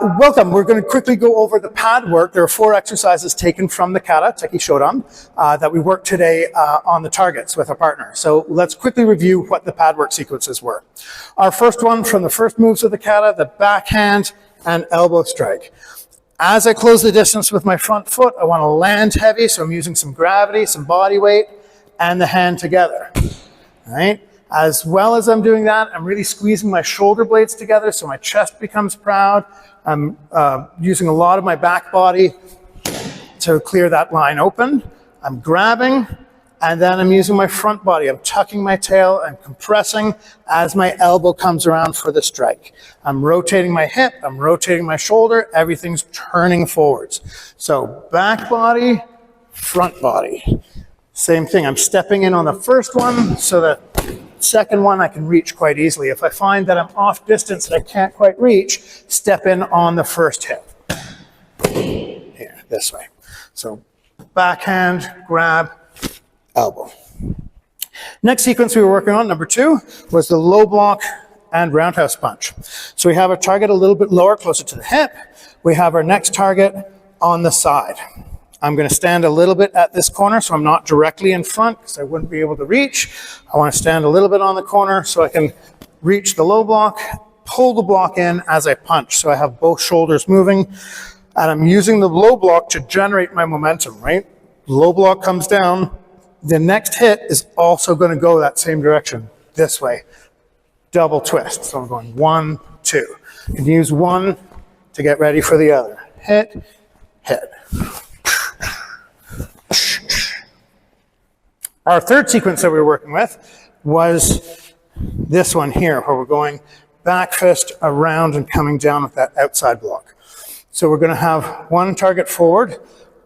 Welcome. We're going to quickly go over the pad work. There are 4 exercises taken from the kata, Tekki Shodan, that we worked today on the targets with our partner. So let's quickly review what the pad work sequences were. Our first one from the first moves of the kata, the backhand and elbow strike. As I close the distance with my front foot, I want to land heavy, so I'm using some gravity, some body weight, and the hand together. All right? As well as I'm doing that, I'm really squeezing my shoulder blades together so my chest becomes proud. I'm using a lot of my back body to clear that line open. I'm grabbing, and then I'm using my front body. I'm tucking my tail and compressing as my elbow comes around for the strike. I'm rotating my hip, I'm rotating my shoulder, everything's turning forwards. So back body, front body. Same thing, I'm stepping in on the first one so that second one I can reach quite easily. If I find that I'm off distance and I can't quite reach, step in on the first hip. Here, this way. So backhand, grab, elbow. Next sequence we were working on, number 2, was the low block and roundhouse punch. So we have our target a little bit lower, closer to the hip. We have our next target on the side. I'm going to stand a little bit at this corner so I'm not directly in front because I wouldn't be able to reach. I want to stand a little bit on the corner so I can reach the low block, pull the block in as I punch. So I have both shoulders moving, and I'm using the low block to generate my momentum, right? Low block comes down. The next hit is also going to go that same direction, this way. Double twist. So I'm going 1, 2. You can use 1 to get ready for the other. Hit, hit. Our third sequence that we were working with was this one here, where we're going back fist around and coming down with that outside block. So we're going to have 1 target forward,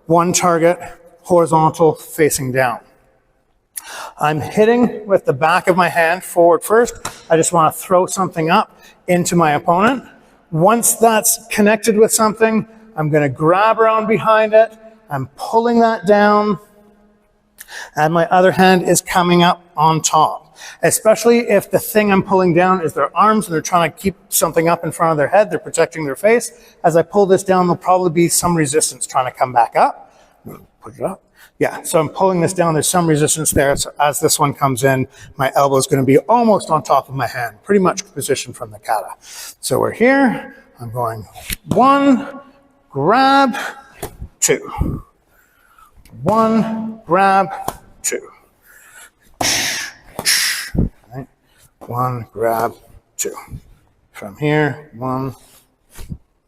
1 target horizontal facing down. I'm hitting with the back of my hand forward first. I just want to throw something up into my opponent. Once that's connected with something, I'm going to grab around behind it. I'm pulling that down, and my other hand is coming up on top. Especially if the thing I'm pulling down is their arms and they're trying to keep something up in front of their head, they're protecting their face. As I pull this down, there'll probably be some resistance trying to come back up. Put it up. Yeah, so I'm pulling this down, there's some resistance there. So as this one comes in, my elbow is going to be almost on top of my hand, pretty much positioned from the kata. So we're here, I'm going 1, grab, 2. 1, grab, 2. Right. 1, grab, 2. From here, 1,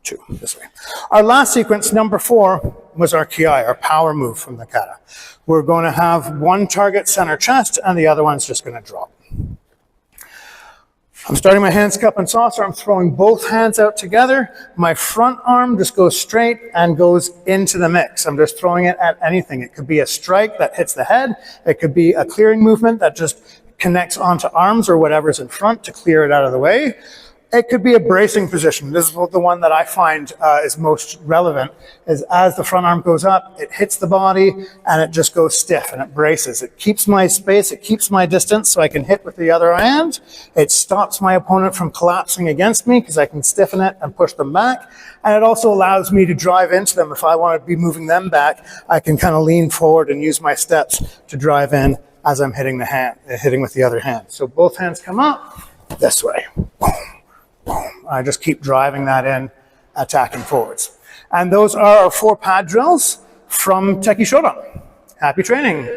2, this way. Our last sequence, number 4, was our kiai, our power move from the kata. We're going to have 1 target center chest, and the other one's just going to drop. I'm starting my hands cup and saucer. I'm throwing both hands out together. My front arm just goes straight and goes into the mix. I'm just throwing it at anything. It could be a strike that hits the head. It could be a clearing movement that just connects onto arms or whatever's in front to clear it out of the way. It could be a bracing position. This is the one that I find is most relevant, is as the front arm goes up, it hits the body and it just goes stiff and it braces. It keeps my space, it keeps my distance so I can hit with the other hand. It stops my opponent from collapsing against me because I can stiffen it and push them back. And it also allows me to drive into them. If I want to be moving them back, I can kind of lean forward and use my steps to drive in as I'm hitting with the other hand. So both hands come up this way. Boom. I just keep driving that in, attacking forwards. And those are our 4 pad drills from Tekki Shodan. Happy training.